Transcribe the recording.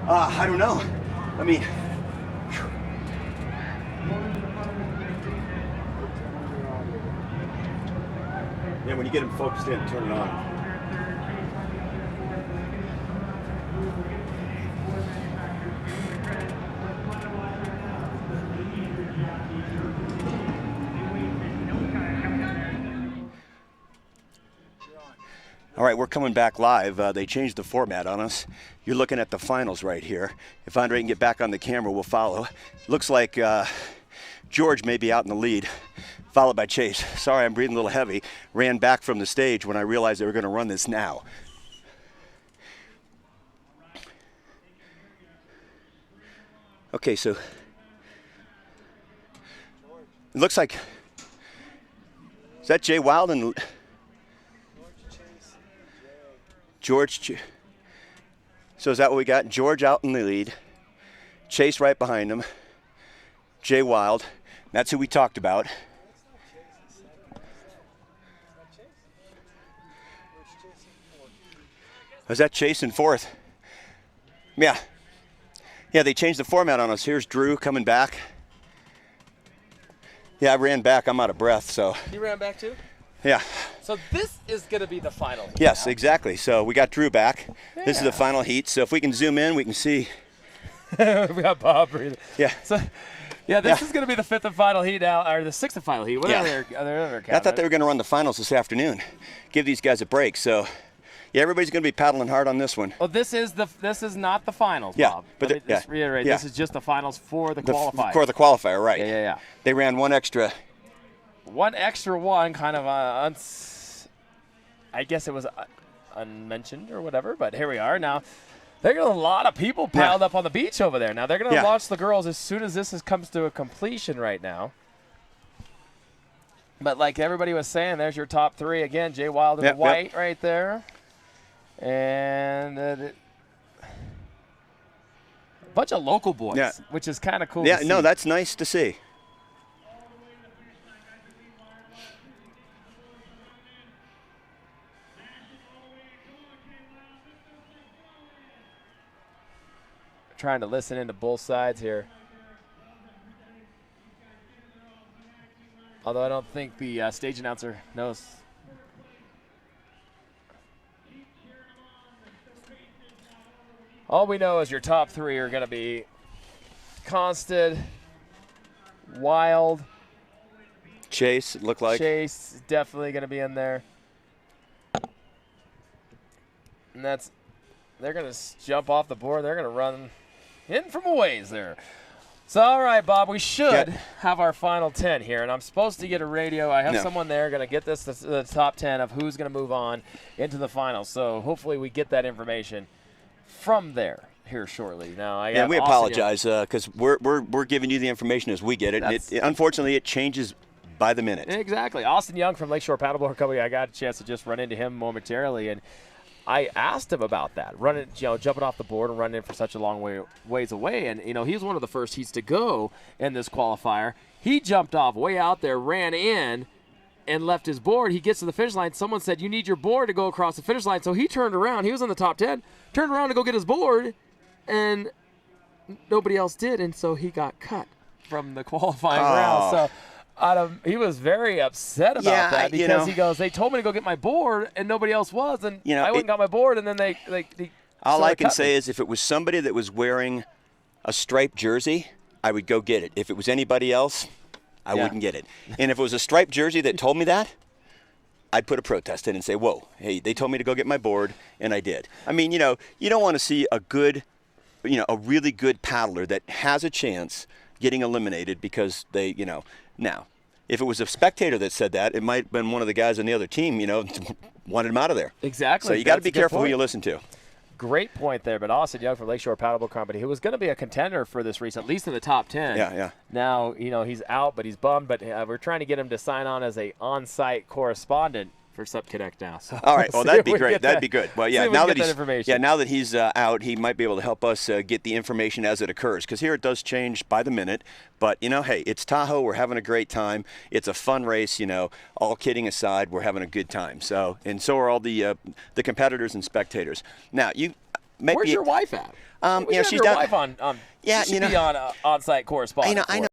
I don't know. I mean, yeah, when you get them focused in, turn it on. All right, we're coming back live. They changed the format on us. You're looking at the finals right here. If Andre can get back on the camera, we'll follow. Looks like George may be out in the lead, followed by Chase. Sorry, I'm breathing a little heavy. Ran back from the stage when I realized they were going to run this now. Okay, so it looks like, is that Jay Wild and George? So is that what we got? George out in the lead, Chase right behind him, Jay Wild. That's who we talked about. Was that Chase in fourth? Yeah. Yeah, they changed the format on us. Here's Drew coming back. Yeah, I ran back. I'm out of breath, so. You ran back too? Yeah. So this is going to be the final heat. Yes, now. Exactly. So we got Drew back. Yeah. This is the final heat. So if we can zoom in, we can see. We got Bob breathing. Yeah. So, yeah, this is going to be the fifth and final heat now, or the sixth and final heat. Whatever they're I thought they were going to run the finals this afternoon. Give these guys a break. So, yeah, everybody's going to be paddling hard on this one. Well, this is not the finals, Yeah, Bob. but Let me just reiterate. yeah. This is just the finals for the qualifier. For the qualifier, right. Yeah. They ran one extra. One extra one, kind of, I guess it was unmentioned or whatever, but here we are. Now, they got a lot of people piled up on the beach over there. Now, they're going to launch the girls as soon as this comes to a completion right now. But like everybody was saying, there's your top three. Again, Jay Wild in white right there. And a bunch of local boys, which is kind of cool to see. No, that's nice to see. Trying to listen into both sides here. Although I don't think the stage announcer knows. All we know is your top three are going to be Consted, Wild. Chase, it looked like. Chase is definitely going to be in there. And they're going to jump off the board. They're going to run in from a ways there. So, all right, Bob, we should have our final 10 here, and I'm supposed to get a radio. I have someone there going to get this the top 10 of who's going to move on into the finals. So hopefully we get that information from there here shortly. Now, we apologize because we're giving you the information as we get it. And unfortunately, it changes by the minute. Exactly. Austin Young from Lakeshore Paddleboard Company, I got a chance to just run into him momentarily, and I asked him about that, jumping off the board and running in for such a long ways away. And, he's one of the first heats to go in this qualifier. He jumped off way out there, ran in, and left his board. He gets to the finish line. Someone said, you need your board to go across the finish line. So he turned around. He was in the top 10, turned around to go get his board, and nobody else did. And so he got cut from the qualifying round. So he was very upset about that because he goes, they told me to go get my board and nobody else was, and I went and got my board, and then they all I can say is if it was somebody that was wearing a striped jersey, I would go get it. If it was anybody else, I wouldn't get it. And if it was a striped jersey that told me that, I'd put a protest in and say, whoa, hey, they told me to go get my board, and I did. I mean, you don't want to see a really good paddler that has a chance getting eliminated because they, now, if it was a spectator that said that, it might have been one of the guys on the other team, wanted him out of there. Exactly. So you got to be careful who you listen to. Great point there, but Austin Young from Lakeshore Paddleboard Company, who was going to be a contender for this race, at least in the top 10. Yeah. Now, he's out, but he's bummed, but we're trying to get him to sign on as a on-site correspondent for Supconnect now. So all right, well, that'd be great. That'd be good. Well, now that he's out, he might be able to help us get the information as it occurs, because here it does change by the minute. But, hey, it's Ta-Hoe. We're having a great time. It's a fun race, all kidding aside, we're having a good time. So are all the competitors and spectators. Now, Where's your wife at? She's your down. wife on. Yeah, she should be on on-site correspondent. I know.